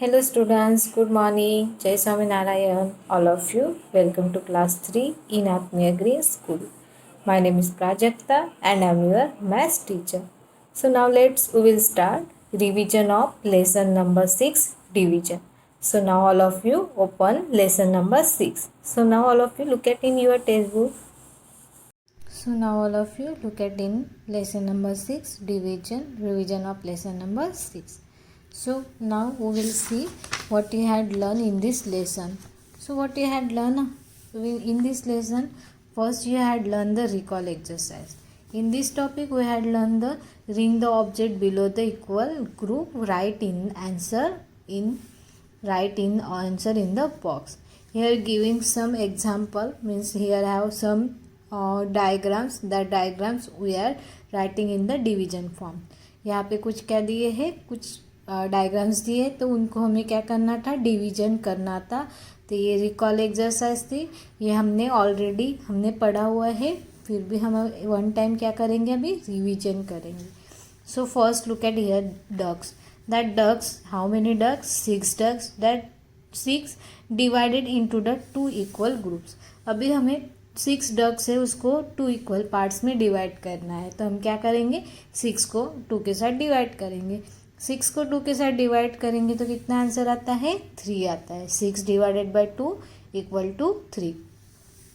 Hello students, good morning. Jai Swaminarayan, all of you. Welcome to class 3 in Atmiya Green School. My name is Prajakta and I am your maths teacher. So now we will start revision of lesson number 6 division. So now all of you open lesson number 6. So now all of you look at in your textbook. So now all of you look at in lesson number 6 division, revision of lesson number 6. So now we will see what you had learned in this lesson. So what you had learned in this lesson, first you had learned the recall exercise. In this topic we had learned the ring the object below the equal group, write answer in the box. Here giving some example, means here I have some diagrams. That diagrams we are writing in the division form. यहाँ पे कुछ क्या दिए है, कुछ diagrams दिए तो उनको हमें क्या करना था, डिवीजन करना था. तो ये रिकॉल एक्सरसाइज थी, ये हमने पढ़ा हुआ है, फिर भी हम वन टाइम क्या करेंगे, अभी रिवीजन करेंगे. So first look at here ducks. That ducks, how many ducks, 6 ducks. That 6 divided into the 2 equal groups. अभी हमें 6 डक्स है, उसको 2 इक्वल पार्ट्स में डिवाइड करना है. तो हम क्या करेंगे, 6 को 2 के साथ डिवाइड करेंगे. 6 को 2 के साथ डिवाइड करेंगे तो कितना आंसर आता है, 3 आता है. 6 divided by 2 equal to 3.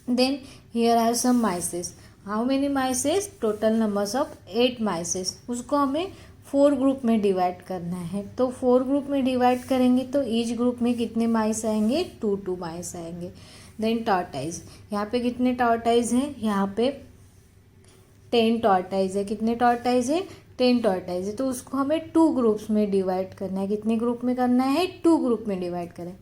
Then here have some mices. How many mices, total numbers of 8 mices. उसको हमें 4 ग्रुप में डिवाइड करना है. तो 4 ग्रुप में डिवाइड करेंगे तो ईच ग्रुप में कितने माइस आएंगे, 2 माइस आएंगे. देन टॉर्टाइज, यहाँ पे कितने टॉर्टाइज हैं, यहाँ पे 10 टॉर्टाइज है. कितने टॉर्टाइज है, 10 टॉर्टाइज है. तो उसको हमें 2 ग्रुप्स में डिवाइड करना है. कितने ग्रुप में करना है, 2 ग्रुप में डिवाइड करें.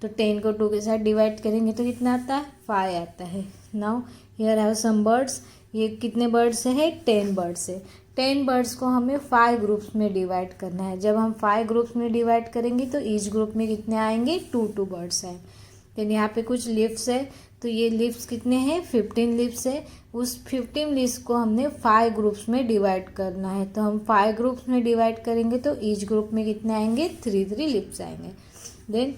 तो 10 को 2 के साथ डिवाइड करेंगे तो कितना आता है, 5 आता है. Now here have some birds. ये कितने बर्ड्स है, 10 बर्ड्स है. 10 बर्ड्स को हमें 5 ग्रुप्स में डिवाइड करना है. जब हम 5 ग्रुप्स में डिवाइड करेंगे तो ईच ग्रुप में कितने आएंगे, 2 बर्ड्स आए. देन यहाँ पे कुछ लिव्स है, तो ये लिव्स कितने हैं, 15 लिव्स है. उस 15 लिव्स को हमने 5 ग्रुप्स में डिवाइड करना है. तो हम 5 ग्रुप्स में डिवाइड करेंगे तो ईच ग्रुप में कितने आएंगे, 3 लिव्स आएंगे. देन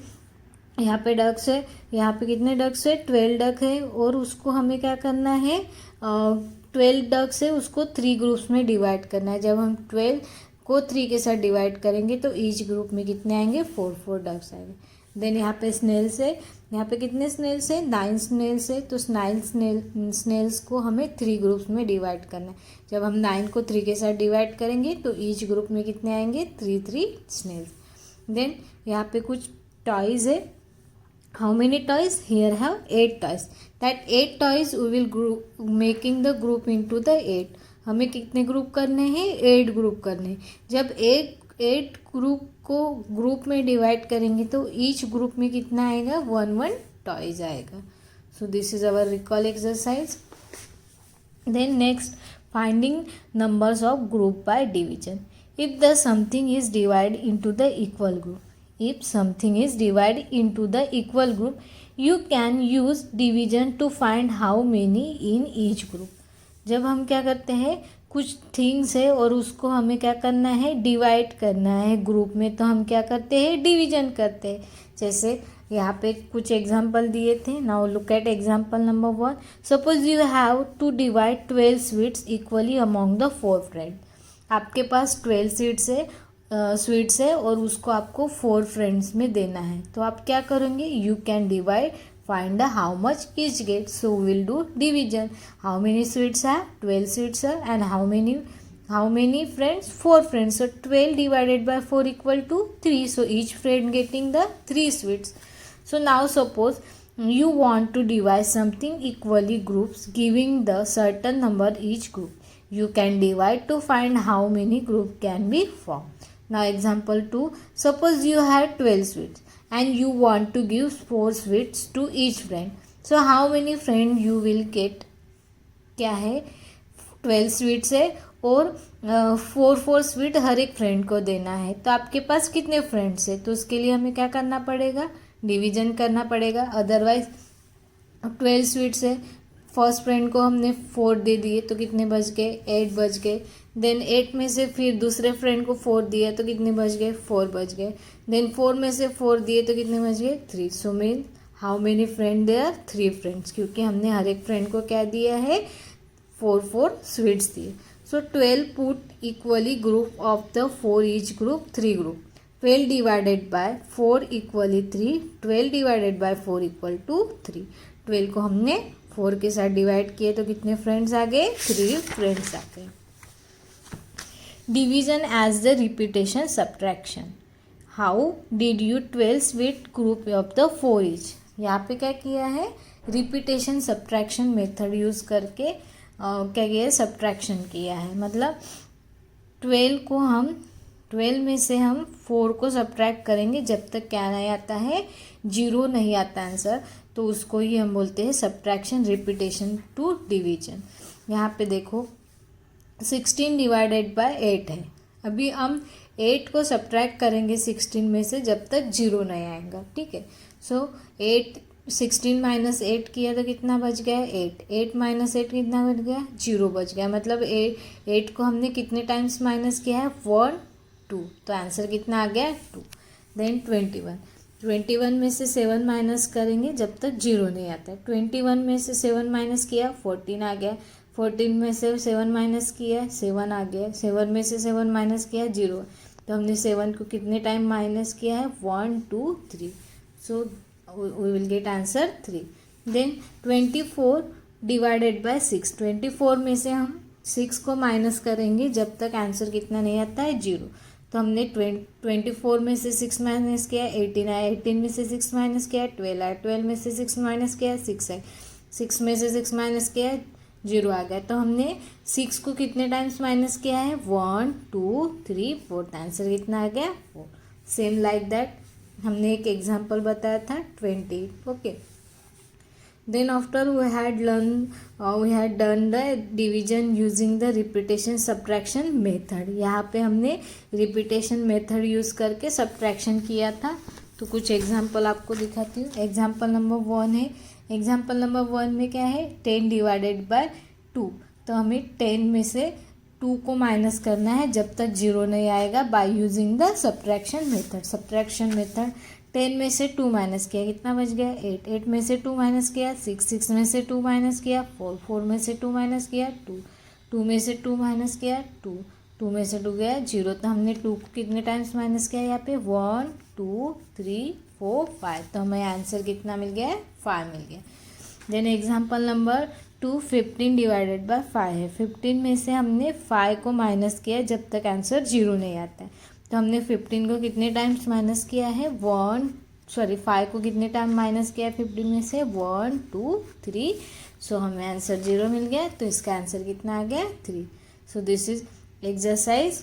यहाँ पे डक्स है, यहाँ पे कितने डक्स है, 12 डक है. और उसको हमें क्या करना है, 12 डक्स है, उसको 3 ग्रुप्स में डिवाइड करना है. जब हम 12 को 3 के साथ डिवाइड करेंगे तो ईच ग्रुप में कितने आएंगे, 4 डक्स आएंगे. देन यहाँ पे स्नेल्स है, यहाँ पे कितने स्नेल्स है, 9 स्नेल्स है. तो 9 स्नेल्स को हमें 3 ग्रुप्स में डिवाइड करना है. जब हम 9 को 3 के साथ डिवाइड करेंगे तो ईच ग्रुप में कितने आएंगे, 3 स्नेल्स. देन यहाँ पे कुछ टॉयज है. How many toys, here have 8 toys. That 8 toys we will making the group into the 8. हमें कितने ग्रुप करने हैं, 8 ग्रुप करने हैं. जब 8 ग्रुप को ग्रुप में डिवाइड करेंगे तो ईच ग्रुप में कितना आएगा, 1 टॉयज आएगा. So this is our recall exercise. Then next, finding numbers of group by division. If the something is divide into the equal group, if something is divided into the equal group, you can use division to find how many in each group. जब हम क्या करते हैं, कुछ things है और उसको हमें क्या करना है, डिवाइड करना है ग्रुप में, तो हम क्या करते हैं, डिवीजन करते हैं. जैसे यहाँ पे कुछ एग्जाम्पल दिए थे. Now look at example number 1. Suppose you have to divide 12 sweets equally among the 4 friend. आपके पास 12 स्वीट्स है और उसको आपको 4 फ्रेंड्स में देना है. तो आप क्या करेंगे, you can divide, find the how much each get. So will do division. How many sweets है, 12 स्वीट्स है. And how many friends, 4 friends. So 12 divided by 4 equal to 3. So each friend getting the 3 sweets. So now suppose you want to divide something equally groups giving the certain number each group. You can divide to find how many group can be formed. Now example 2. Suppose you have 12 sweets and you want to give 4 sweets to each friend. So how many friend you will get? क्या है, 12 sweets है और 4 sweet हर एक friend को देना है. तो आपके पास कितने फ्रेंड्स है, तो उसके लिए हमें क्या करना पड़ेगा, डिवीजन करना पड़ेगा. अदरवाइज 12 स्वीट्स है, फर्स्ट फ्रेंड को हमने 4 दे दिए तो कितने बच गए, 8 बच गए. देन 8 में से फिर दूसरे फ्रेंड को 4 दिया तो कितने बच गए, 4 बच गए। देन 4 में से 4 दिए तो कितने बच गए, 3। So mean how many friend there, 3 friends, क्योंकि हमने हर एक फ्रेंड को क्या दिया है, 4 स्वीट्स दिए। So 12 put equally group of the 4 each group 3 group. 12 divided by 4 equally 3, 12 divided by 4 equal to 3। 12 को हमने 4 के साथ डिवाइड किए तो कितने फ्रेंड्स आ गए, 3 फ्रेंड्स आ गए। Division as the repetition subtraction. How did you 12 sweet group of the 4 each. यहाँ पे क्या किया है, रिपीटेशन सब्ट्रैक्शन मेथड यूज़ करके क्या किया है, सब्ट्रैक्शन किया है। मतलब 12 में से हम 4 को सब्ट्रैक्ट करेंगे जब तक क्या नहीं आता है, 0 नहीं आता आंसर, तो उसको ही हम बोलते हैं सब्ट्रैक्शन रिपीटेशन टू डिवीजन। यहाँ पे देखो 16 डिवाइडेड बाय 8 है। अभी हम 8 को सब्ट्रैक्ट करेंगे 16 में से जब तक 0 नहीं आएगा, ठीक है। सो 16 माइनस 8 किया तो कितना बच गया, 8। 8 माइनस 8 कितना बच गया, 0 बच गया। मतलब 8 को हमने कितने टाइम्स माइनस किया है, 1 2, तो आंसर कितना आ गया, 2। देन 21 में से 7 माइनस करेंगे जब तक 0 नहीं आता है। 21 में से 7 माइनस किया, 14 आ गया। 14 में से 7 माइनस किया, 7 आ गया। 7 में से 7 माइनस किया, 0। तो हमने 7 को कितने टाइम माइनस किया है, 1 2 3। So we will get answer 3। Then 24 divided by 6। 24 में से हम 6 को माइनस करेंगे जब तक आंसर कितना नहीं आता है, 0। तो हमने 24 में से 6 माइनस किया, 18 आया। 18 में से 6 माइनस किया, 12 आया। 12 में से 6 माइनस किया, 6 आया। 6 में से 6 माइनस किया, 0 आ गया। तो हमने 6 को कितने टाइम्स माइनस किया है, 1 2 3 4। आंसर कितना आ गया, 4। सेम लाइक दैट हमने एक एग्जाम्पल बताया था 28, okay. Then after we had done the division using the repetition subtraction method। यहाँ पे हमने रिपीटेशन मेथड यूज़ करके सब्ट्रैक्शन किया था। तो कुछ एग्जाम्पल आपको दिखाती हूँ। एग्जाम्पल नंबर 1 है। एग्जाम्पल नंबर 1 में क्या है, 10 डिवाइडेड बाय 2। तो हमें 10 में से 2 को माइनस करना है जब तक 0 नहीं आएगा bye using the subtraction method. Subtraction method 10 में से 2 माइनस किया, कितना बच गया, 8। 8 में से 2 माइनस किया, 6। 6 में से 2 माइनस किया, 4। 4 में से 2 माइनस किया, 2। 2 में से 2 माइनस किया, 2। 2 में से 2 गया 0। तो हमने 2 को कितने टाइम्स माइनस किया, यहाँ पे 1 2 3 4 5। तो हमें आंसर कितना मिल गया है, 5 मिल गया। Then example number 2 15 divided by 5 है। 15 में से हमने 5 को माइनस किया जब तक आंसर 0 नहीं आता है। तो हमने 15 को कितने टाइम्स माइनस किया है, 5 को कितने टाइम माइनस किया है 15 में से, 1 2 3। सो हमें आंसर 0 मिल गया। तो इसका आंसर कितना आ गया, 3। सो this is exercise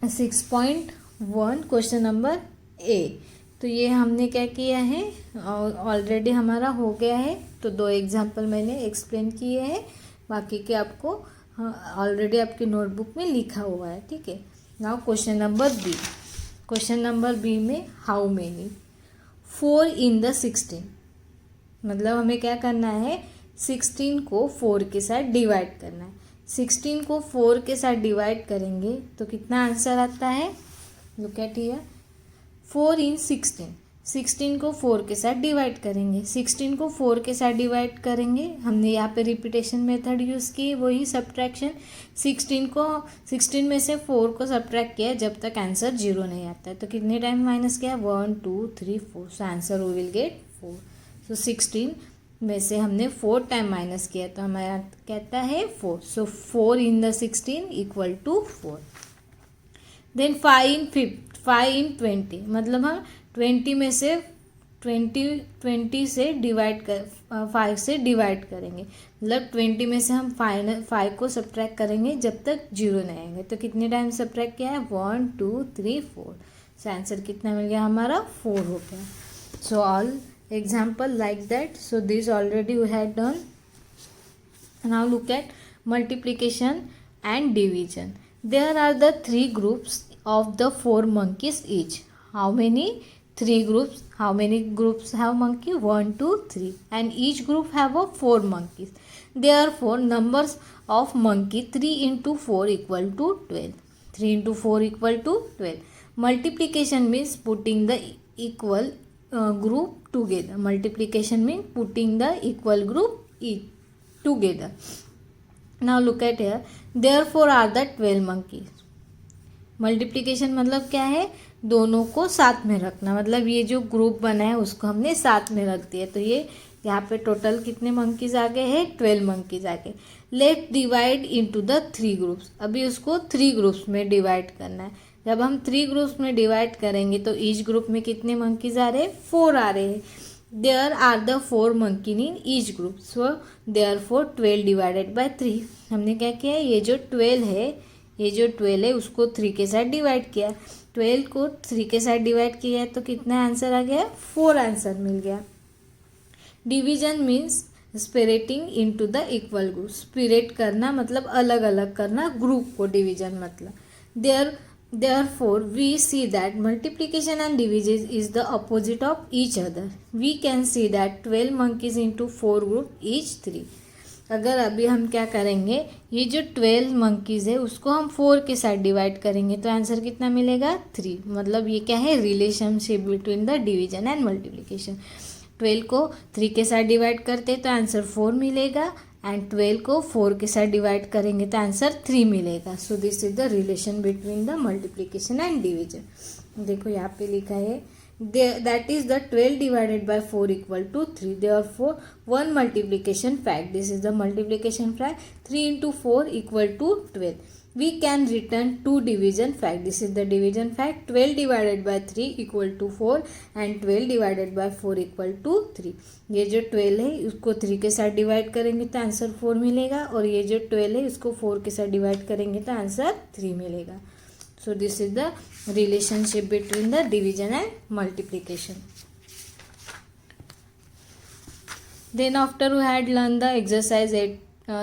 6.1 question number A. तो ये हमने क्या किया है, ऑलरेडी हमारा हो गया है। तो 2 एग्जाम्पल मैंने एक्सप्लेन किए हैं, बाकी के आपको ऑलरेडी आपकी नोटबुक में लिखा हुआ है, ठीक है। Now question number B. Question number B में हाउ मेनी 4 इन द 16। मतलब हमें क्या करना है, 16 को 4 के साथ डिवाइड करना है। 16 को 4 के साथ डिवाइड करेंगे तो कितना आंसर आता है, लुक एट हियर, 4 इन 16। 16 को 4 के साथ डिवाइड करेंगे। 16 को 4 के साथ डिवाइड करेंगे, हमने यहाँ पे रिपीटेशन मेथड यूज़ की, वही सब्ट्रैक्शन। 16 में से 4 को सब्ट्रैक्ट किया जब तक आंसर 0 नहीं आता है। तो कितने टाइम माइनस किया, 1 2 3 4। So answer we will get 4। So 16 में से हमने 4 टाइम माइनस किया तो हमारा कहता है 4। So 4 in the 16 equal to 4। Then 5 in 20। मतलब हम 20 में से 20 से डिवाइड कर 5 से डिवाइड करेंगे। मतलब 20 में से हम 5 को सब्ट्रैक्ट करेंगे जब तक 0 नहीं आएंगे। तो कितने टाइम सब्ट्रैक्ट किया है, 1 2 3 4। सो आंसर कितना मिल गया हमारा, 4 हो गया। So all example like that. So this already we had done. Now look at multiplication and division. There are the 3 groups of the 4 monkeys each. How many 3 groups? How many groups have monkey? 1 2 3, and each group have a 4 monkeys. Therefore, numbers of monkey 3 into 4 equal to 12. 3 into 4 equal to 12. Multiplication means putting the equal group together. Multiplication means putting the equal group together. Now look at here. Therefore are the 12 monkeys. Multiplication मतलब क्या है, दोनों को साथ में रखना, मतलब ये जो ग्रुप बना है उसको हमने साथ में रख दिया, तो ये यहाँ पे टोटल कितने मंकीज आ गए हैं, 12 मंकीज आ गए. Let divide into the 3 groups. अभी उसको 3 ग्रुप्स में डिवाइड करना है. जब हम 3 ग्रुप्स में डिवाइड करेंगे तो ईच ग्रुप में कितने मंकीज आ रहे हैं, 4 आ रहे हैं. There are the 4 monkey in each group, so therefore 12 divided by 3. हमने क्या किया है, ये जो 12 है उसको 3 के साथ डिवाइड किया. 12 को 3 के साथ डिवाइड किया है तो कितना आंसर आ गया, 4 आंसर मिल गया. Division means splitting into the equal group. Split करना मतलब अलग अलग करना ग्रुप को, डिवीजन मतलब. Therefore, we see that multiplication and division is the opposite of each other. We can see that 12 monkeys into 4 group, each 3. अगर अभी हम क्या करेंगे, ये जो 12 मंकीज है उसको हम 4 के साथ डिवाइड करेंगे तो आंसर कितना मिलेगा, 3. मतलब ये क्या है, relationship between the division and multiplication. 12 को 3 के साथ डिवाइड करते तो आंसर 4 मिलेगा, एंड 12 को 4 के साथ डिवाइड करेंगे तो आंसर 3 मिलेगा. सो this is the relation between the multiplication and division. देखो यहाँ पे लिखा है that is the 12 divided by 4 equal to 3. Therefore, one multiplication fact. This is the multiplication fact. 3 into 4 equal to 12. We can return 2 division fact. This is the division fact. 12 divided by 3 equal to 4 and 12 divided by 4 equal to 3. ये जो 12 है उसको 3 के साथ divide करेंगे तो answer 4 मिलेगा, और ये जो 12 है उसको 4 के साथ डिवाइड करेंगे तो आंसर 3 मिलेगा. So this is the relationship between the division and multiplication. Then after we had learned the exercise at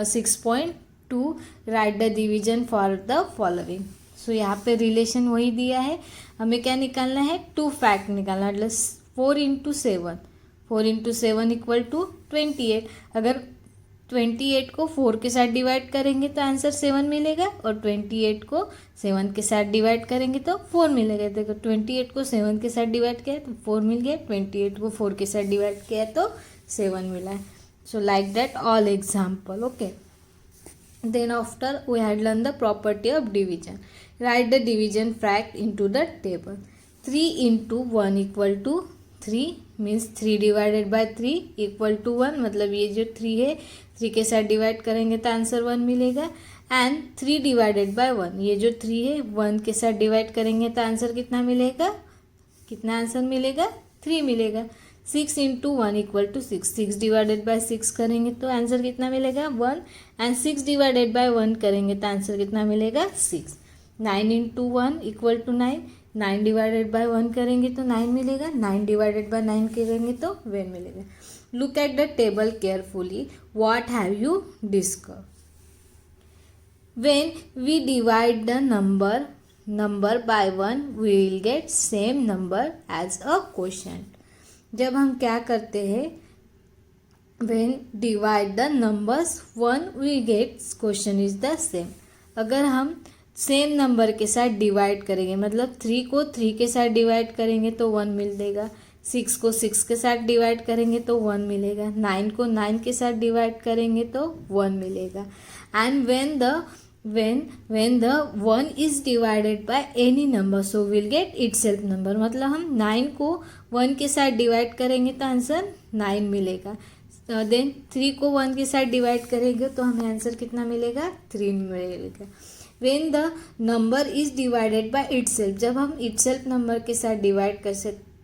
6.2, write the division for the following. So यहाँ पे रिलेशन वही दिया है, हमें क्या निकालना है, 2 फैक्ट निकालना. मतलब 4 into 7. 4 into 7 equal to 28. अगर 28 को 4 के साथ डिवाइड करेंगे तो आंसर 7 मिलेगा, और 28 को 7 के साथ डिवाइड करेंगे तो 4 मिलेगा. देखो 28 को 7 के साथ डिवाइड किया तो 4 मिल गया, 28 को 4 के साथ डिवाइड किया तो 7 मिला है. So like that all example. Okay, then after we had learn the property of division. Right the division fact into the table. 3 into 1 equal to 3 means 3 divided by 3 equal to 1. मतलब ये जो 3 है 3 के साथ डिवाइड करेंगे तो answer 1 मिलेगा. And 3 divided by 1, ये जो 3 है 1 के साथ डिवाइड करेंगे तो आंसर कितना मिलेगा, कितना आंसर मिलेगा, 3 मिलेगा. 6 into 1 equal to 6. 6 divided by 6 करेंगे तो आंसर कितना मिलेगा, 1. एंड 6 डिवाइडेड बाय 1 करेंगे तो आंसर कितना मिलेगा, 6. 9 into 1 equal to 9. 9 divided by 1 करेंगे तो 9 मिलेगा. 9 डिवाइडेड बाय 9 करेंगे तो 1 मिलेगा. Look at the table carefully. What have you discovered? When we divide the number by 1, we will get same number as a quotient. जब हम क्या करते हैं, when divide the numbers 1, we get quotient is the same. अगर हम same number के साथ divide करेंगे, मतलब 3 को 3 के साथ डिवाइड करेंगे तो 1 मिल देगा. 6 को 6 के साथ डिवाइड करेंगे तो 1 मिलेगा. 9 को 9 के साथ डिवाइड करेंगे तो 1 मिलेगा. And when the 1 is divided by any number, so we'll get itself number. मतलब हम 9 को 1 के साथ डिवाइड करेंगे तो आंसर 9 मिलेगा. देन 3 को 1 के साथ डिवाइड करेंगे तो हमें आंसर कितना मिलेगा, 3 मिलेगा. when the number is divided by itself, जब हम itself नंबर के साथ डिवाइड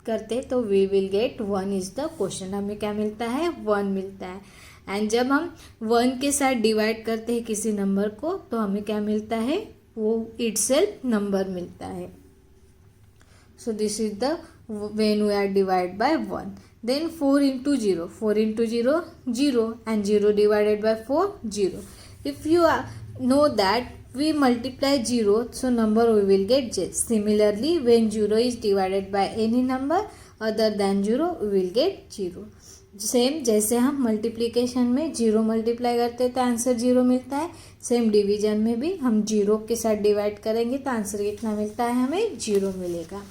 करते तो we will get 1 is the quotient. हमें क्या मिलता है, 1 मिलता है. एंड जब हम 1 के साथ डिवाइड करते हैं किसी नंबर को तो हमें क्या मिलता है, वो itself नंबर मिलता है. So this is the when we are divided by 1. Then 4 into 0. 4 into 0, 0, and 0 divided by 4, 0. If you know that we multiply 0, so number we will get j. Similarly, when 0 is divided by any number other than 0, we will get 0. Same जैसे हम multiplication में 0 multiply करते हैं तो answer 0 मिलता है, same division में भी हम 0 के साथ डिवाइड करेंगे तो आंसर कितना मिलता है, हमें 0 मिलेगा.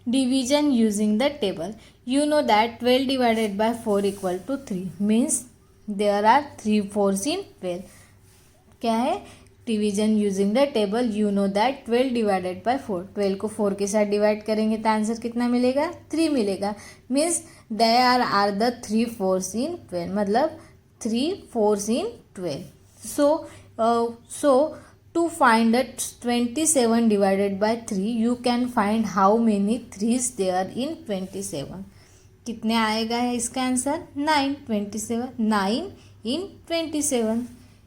Division using the table. You know that 12 divided by 4 equal to 3 means there are 3 4s in 12. क्या है, division using the table. You know that 12 divided by 4, 12 को 4 के साथ डिवाइड करेंगे तो आंसर कितना मिलेगा, 3 मिलेगा. Means there are the 3 4s in 12, मतलब 3 4s in 12. So to find the 27 divided by 3, you can find how many 3s there in 27. कितने आएगा है इसका answer, 9. 27 9 in 27.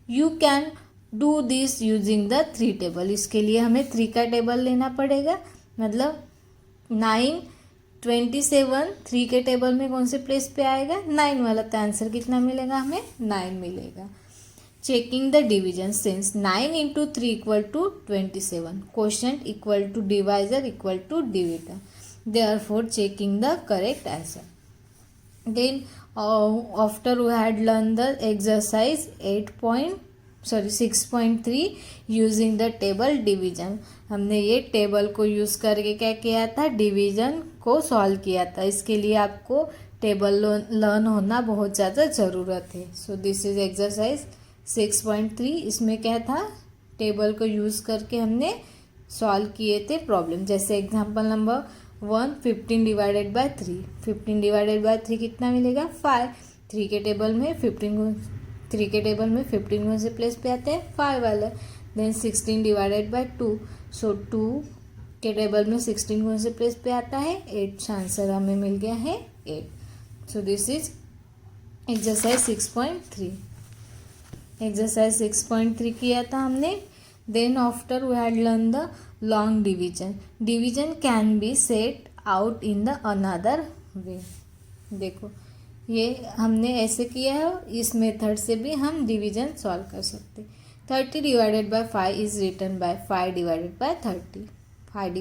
You can do this using the 3 table. इसके लिए हमें 3 का table लेना पड़ेगा, मतलब 9 27 3 के टेबल में कौन से प्लेस पे आएगा, 9 वाला. तो आंसर कितना मिलेगा, हमें 9 मिलेगा. Checking the division. Since 9 into 3 equal to 27, quotient equal to divisor equal to divider, therefore checking the correct answer. Then after we had learned the exercise 6.3 using the table division. हमने ये table को use करके क्या किया था, division को solve किया था. इसके लिए आपको टेबल लर्न होना बहुत ज़्यादा ज़रूरत है. So this is exercise 6.3. इसमें क्या था, टेबल को यूज़ करके हमने सॉल्व किए थे प्रॉब्लम. जैसे example number 1, 15 divided by 3. 15 divided by 3 कितना मिलेगा, 5. 3 के टेबल में 15 कौन से प्लेस पे आते हैं, 5 वाला. Then 16 divided by 2. सो 2 के टेबल में 16 कौन से प्लेस पे आता है, 8. आंसर हमें मिल गया है 8. So this is exercise 6.3. Exercise 6.3 किया था हमने. Then after we had learn the long division. Division can be set out in the another way. देखो ये हमने ऐसे किया है, इस मेथड से भी हम डिवीजन सॉल्व कर सकते. 30 divided by 5 is written by 5 divided by 30. 5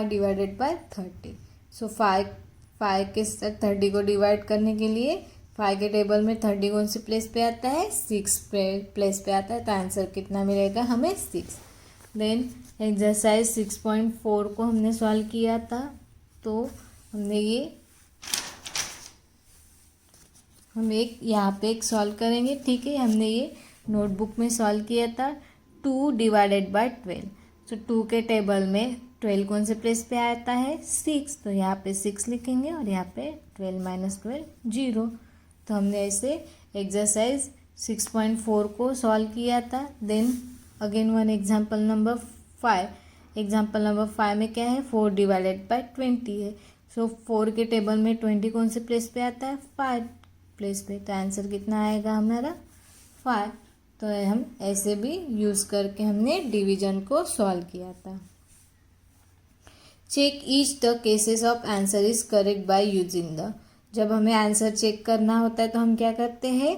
divided by 30. So 5 के साथ 30 को डिवाइड करने के लिए 5 के टेबल में 30 कौन से प्लेस पे आता है, 6 प्लेस पे आता है. तो आंसर कितना मिलेगा, हमें 6. देन एक्सरसाइज 6.4 को हमने सॉल्व किया था. तो हम एक यहाँ पे एक सॉल्व करेंगे, ठीक है. हमने ये नोटबुक में सॉल्व किया था. 2 डिवाइडेड बाय 12. सो 2 के टेबल में 12 कौन से प्लेस पे आता है, 6. तो यहाँ पे 6 लिखेंगे और यहाँ पे 12 माइनस 12 0. तो हमने ऐसे एक्सरसाइज 6.4 को सॉल्व किया था. Then again one example number 5. Example number 5 में क्या है, 4 डिवाइडेड बाय 20 है. सो 4 के टेबल में 20 कौन से प्लेस पे आता है, 5 प्लेस पे. तो आंसर कितना आएगा हमारा, 5. तो हम ऐसे भी यूज़ करके हमने डिवीजन को सॉल्व किया था. Check each the cases of answer is correct by using the. जब हमें आंसर चेक करना होता है तो हम क्या करते हैं,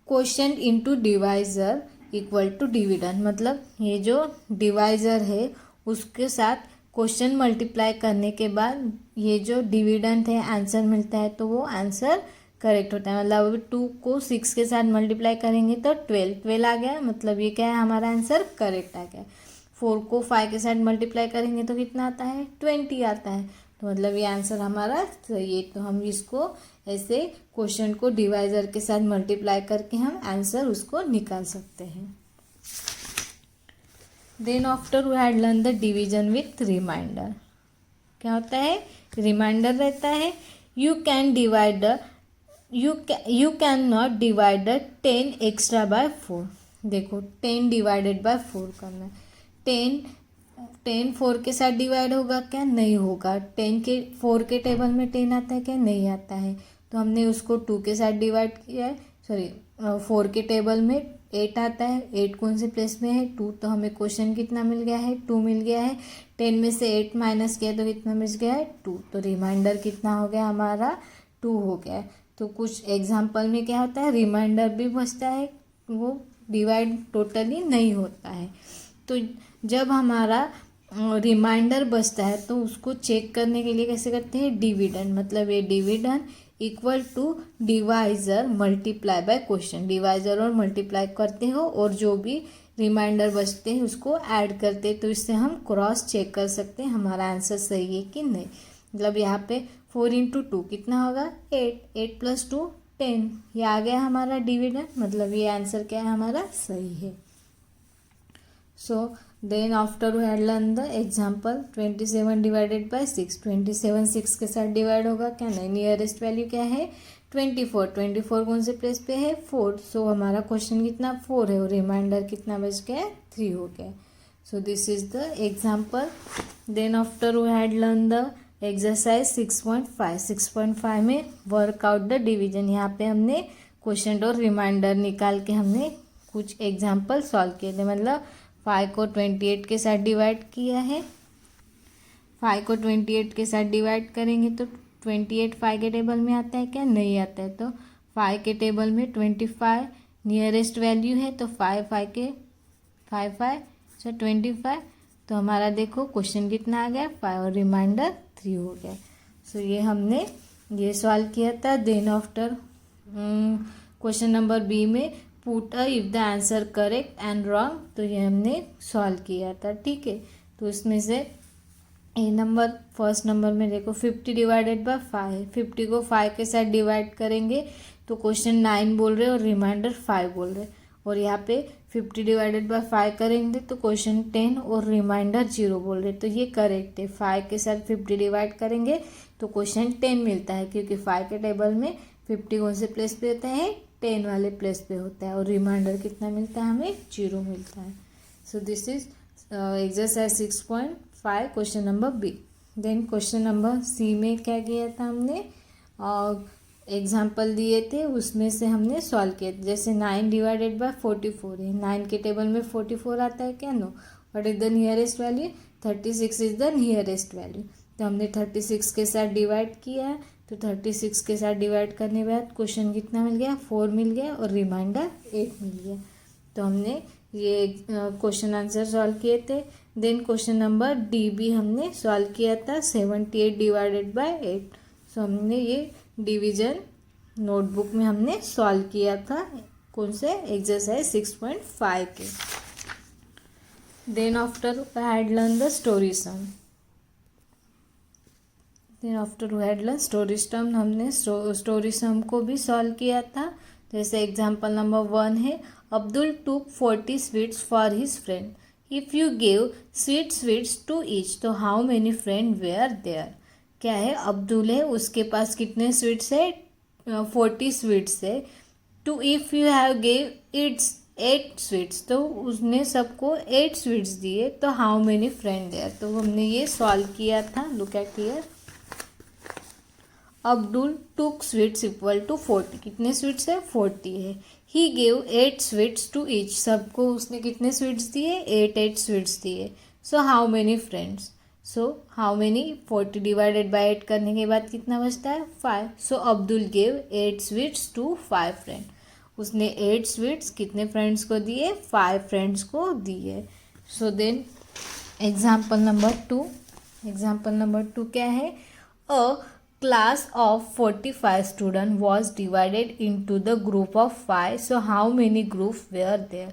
quotient into divisor equal to dividend. मतलब ये जो डिवाइजर है उसके साथ क्वेश्चन मल्टीप्लाई करने के बाद ये जो डिविडेंड है आंसर मिलता है, तो वो आंसर करेक्ट होता है. मतलब अभी 2 को 6 के साथ मल्टीप्लाई करेंगे तो 12 आ गया, मतलब ये क्या है, हमारा आंसर करेक्ट आ गया. 4 को 5 के साथ मल्टीप्लाई करेंगे तो कितना आता है, 20 आता है. तो मतलब ये आंसर हमारा सही है. तो हम इसको ऐसे क्वेश्चन को डिवाइजर के साथ मल्टीप्लाई करके हम आंसर उसको निकाल सकते हैं. Then after we had learn the division with reminder. क्या होता है, रिमाइंडर रहता है. You can not divide the 10 extra by 4. देखो 10 डिवाइडेड बाय 4 करना है. 10 4 के साथ डिवाइड होगा क्या, नहीं होगा. 4 के टेबल में 10 आता है क्या, नहीं आता है. तो हमने उसको 2 के साथ डिवाइड किया है. 4 के टेबल में 8 आता है. 8 कौन से प्लेस में है, 2. तो हमें क्वेश्चन कितना मिल गया है, 2 मिल गया है. 10 में से 8 माइनस किया तो कितना मिल गया है, 2. तो रिमाइंडर कितना हो गया हमारा, 2 हो गया है. तो कुछ एग्जाम्पल में क्या होता है, रिमाइंडर भी बचता है, वो डिवाइड टोटली नहीं होता है। तो जब हमारा रिमाइंडर बचता है तो उसको चेक करने के लिए कैसे करते हैं, डिविडेंड, मतलब ये dividend equal to divisor multiply by question, divisor और मल्टीप्लाई करते हो और जो भी रिमाइंडर बचते हैं उसको ऐड करते हैं, तो इससे हम क्रॉस चेक कर सकते हैं हमारा आंसर सही है कि नहीं। मतलब यहाँ पे 4 × 2 कितना होगा, 8, 8 + 2 10, ये आ गया हमारा डिविडेंड, मतलब ये आंसर क्या है हमारा, सही है। So then after we had learn the example 27 divided by 6, 27 6 के साथ डिवाइड होगा क्या, नहीं। नियरेस्ट वैल्यू क्या है, 24, 24 कौन से प्लेस पे है, 4, सो हमारा क्वेश्चन कितना 4 है और रिमाइंडर कितना बच गया, 3 हो गया। So this is the example. Then after we had learn the exercise 6.5, 6.5 में वर्कआउट द डिवीजन, यहाँ पे हमने क्वेश्चन और रिमाइंडर निकाल के हमने कुछ एग्जाम्पल सॉल्व किए थे, मतलब 5 को 28 के साथ डिवाइड किया है, 5 को 28 के साथ डिवाइड करेंगे तो 28 5 के टेबल में आता है क्या, नहीं आता है, तो 5 के टेबल में 25 नियरेस्ट वैल्यू है, तो 5 5 के 5 5 अच्छा 25, तो हमारा देखो क्वेश्चन कितना आ गया, 5 और रिमाइंडर 3 हो गया। सो ये हमने ये सॉल्व किया था। Then after question number B में put if the answer correct and wrong, तो ये हमने सॉल्व किया था, ठीक है। तो इसमें से ए नंबर, फर्स्ट नंबर में देखो 50 डिवाइडेड बाय 5, 50 को 5 के साथ डिवाइड करेंगे तो क्वेश्चन 9 बोल रहे और रिमाइंडर 5 बोल रहे, और यहाँ पे 50 डिवाइडेड बाय 5 करेंगे तो क्वेश्चन 10 और रिमाइंडर 0 बोल रहे, तो ये करेक्ट है। 5 के साथ 50 डिवाइड करेंगे तो क्वेश्चन 10 मिलता है, क्योंकि 5 के टेबल में 50 कौन से प्लेस पे होता है, 10 वाले प्लेस पे होता है, और रिमाइंडर कितना मिलता है हमें, 0 मिलता है। So this is exercise 6.5 question number B. Then question number C में क्या किया था हमने, एग्जाम्पल दिए थे उसमें से हमने सॉल्व किया, जैसे 9 डिवाइडेड बाय 44 है, 9 के टेबल में 44 आता है क्या, no. What is the nearest value, 36 is the nearest value, तो हमने 36 के साथ डिवाइड किया, तो 36 के साथ डिवाइड करने के बाद क्वेश्चन कितना मिल गया, 4 मिल गया और रिमाइंडर 8 मिल गया। तो हमने ये क्वेश्चन आंसर सॉल्व किए थे। देन क्वेश्चन नंबर डी भी हमने सॉल्व किया था, 78 डिवाइडेड बाय 8, सो हमने ये डिवीजन नोटबुक में हमने सॉल्व किया था, कौन से, एक्सरसाइज 6.5 के। Then after we had learn the story sum, then after we had learn story sum, हमने स्टोरी सम को भी सॉल्व किया था। जैसे एग्जाम्पल नंबर 1 है, Abdul took 40 sweets for his friend, if you give sweets to each, तो how many friend were there. क्या है, अब्दुल है, उसके पास कितने स्वीट्स है, 40 स्वीट्स है, to if you have give its 8 sweets, तो उसने सबको 8 स्वीट्स दिए, तो हाउ मेनी फ्रेंड देयर, तो हमने ये सॉल्व किया था। लुक एट हियर, अब्दुल टूक स्वीट्स इक्वल टू 40, कितने स्वीट्स है, 40 है। He gave 8 sweets to each, सबको उसने कितने स्वीट्स दिए, 8 स्वीट्स दिए। So how many friends, so how many, 40 divided by 8 करने के बाद कितना बचता है, 5, so Abdul gave 8 sweets to 5 friend, उसने 8 स्वीट्स कितने फ्रेंड्स को दिए, 5 फ्रेंड्स को दिए। So then example number 2, example number 2 क्या है, a class of 45 student was divided into the group of 5, so how many groups were there,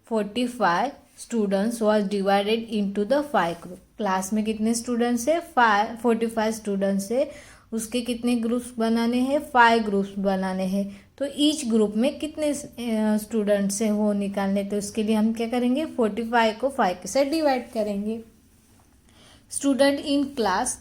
45 students was divided into the 5 group, class में कितने students है, 45 students है, उसके कितने groups बनाने हैं, 5 ग्रुप्स बनाने हैं, तो ईच ग्रुप में कितने स्टूडेंट्स है वो निकालने, तो उसके लिए हम क्या करेंगे, 45 को 5 के साथ डिवाइड करेंगे। स्टूडेंट इन क्लास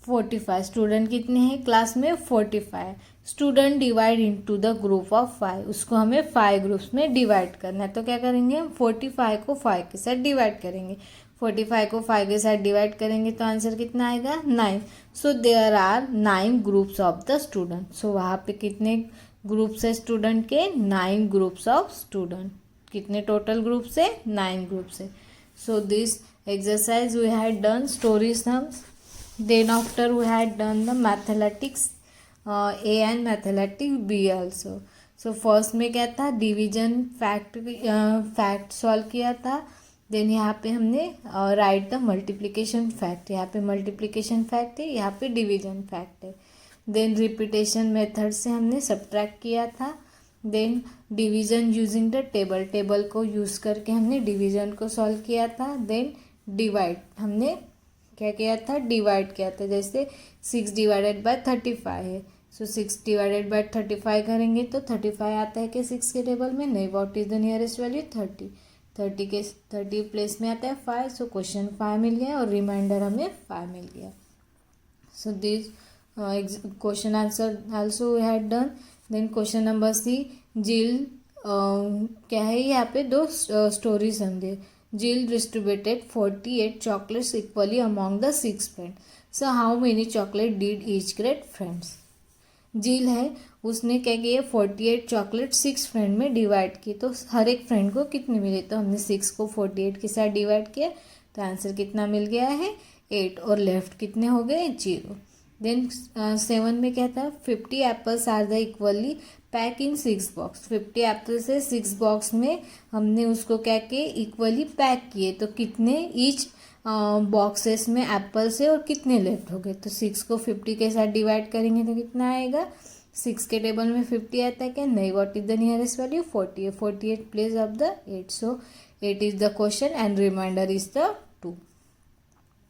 45, स्टूडेंट कितने हैं क्लास में, 45, student divide into the group of 5, उसको हमें 5 ग्रुप्स में डिवाइड करना है, तो क्या करेंगे हम 45 को 5 के साथ डिवाइड करेंगे, 45 को 5 के साथ डिवाइड करेंगे तो आंसर कितना आएगा, 9। So there are 9 groups of the student, so वहाँ पे कितने ग्रुप्स है स्टूडेंट के, 9 ग्रुप्स ऑफ स्टूडेंट, कितने टोटल ग्रुप्स है, 9 ग्रुप्स है। So this exercise we had done story sums. Then after we had done the mathematics A and mathematics B also. So first में क्या था, डिवीजन फैक्ट सॉल्व किया था। Then यहाँ पे हमने राइट द मल्टीप्लिकेशन फैक्ट, यहाँ पे मल्टीप्लिकेशन फैक्ट है, यहाँ पे डिवीजन फैक्ट है। देन रिपीटेशन मेथड से हमने सब्ट्रैक्ट किया था। Then division using the table, table को यूज़ करके हमने डिवीजन को सॉल्व किया था। देन डिवाइड, हमने क्या किया था, डिवाइड किया था। जैसे 6 डिवाइडेड बाय 35 है, सो 6 डिवाइडेड बाय 35 करेंगे तो 35 आता है कि 6 के टेबल में, नहीं, what is the nearest value 30, 30 place में आता है 5, सो क्वेश्चन 5 मिल गया और रिमाइंडर हमें 5 मिल गया। So this question answer also we had done. Then question number C, Jill क्या है, यहाँ पे दो स्टोरीज समझे। Jill distributed 48 chocolates equally among the 6 friends, so how many chocolate did each great friends. Jill है, उसने क्या किया, 48 चॉकलेट 6 फ्रेंड में डिवाइड की, तो हर एक फ्रेंड को कितने मिले, तो हमने 6 को 48 के साथ डिवाइड किया, तो आंसर कितना मिल गया है 8, और लेफ्ट कितने हो गए 0। देन 7 में क्या था, 50 apples are the equally pack in 6 box, 50 apple से 6 बॉक्स में हमने उसको क्या किए, इक्वली पैक किए, तो कितने ईच बॉक्सेस में एप्पल से और कितने लेफ्ट हो गए, तो 6 को 50 के साथ डिवाइड करेंगे तो कितना आएगा, 6 के टेबल में 50 आता है क्या, नहीं, what is the nearest value 40, 48 place of the 8, so 8 is the question and reminder is the 2।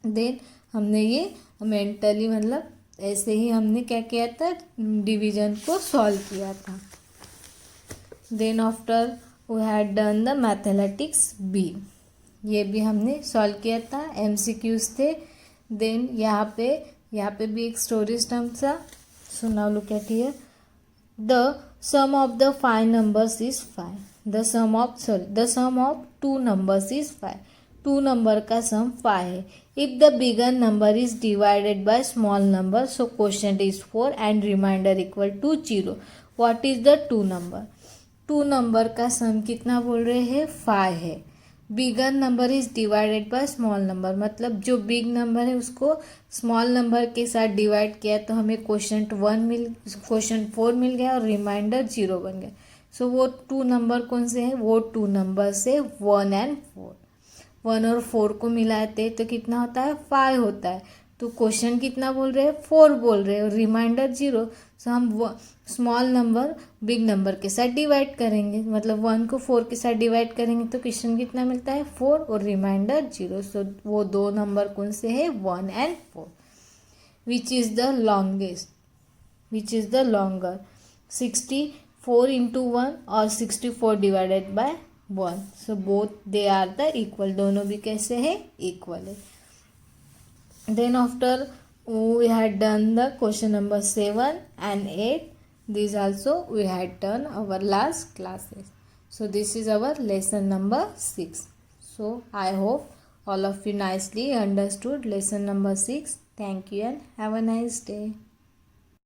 Then हमने ये मेंटली, मतलब ऐसे ही हमने क्या किया था, डिवीजन को सॉल्व किया था। Then after we had done the mathematics B, ये भी हमने सॉल्व किया था, MCQs थे। देन यहाँ पे भी एक स्टोरी स्टम्प था। So now look at here, the sum of the 5 numbers is 5, the sum of 2 numbers is 5, 2 number का सम 5 है। If the bigger number is divided by small number, so quotient is 4 and reminder equal to 0, what is the 2 number. 2 number का sum कितना बोल रहे हैं, 5 है। Bigger number is divided by small number, मतलब जो बिग नंबर है उसको स्मॉल नंबर के साथ डिवाइड किया तो हमें क्वोशिएंट 4 मिल गया और रिमाइंडर 0 बन गया। सो वो 2 नंबर कौन से हैं, वो 2 नंबर से 1 एंड 4, 1 और 4 को मिलाते तो कितना होता है, 5 होता है। तो क्वेश्चन कितना बोल रहे हैं, 4 बोल रहे हैं और रिमाइंडर 0, सो हम स्मॉल नंबर बिग नंबर के साथ डिवाइड करेंगे, मतलब 1 को 4 के साथ डिवाइड करेंगे तो क्वेश्चन कितना मिलता है 4 और रिमाइंडर 0। सो वो 2 नंबर कौन से है, 1 and 4। Which is the longest, which is the longer, 64 into 1 और 64 divided by 1, so both they are the equal, दोनों भी कैसे है, इक्वल है। Then after we had done the question number 7 and 8, these also we had done our last classes. So this is our lesson number 6. So I hope all of you nicely understood lesson number 6. Thank you and have a nice day.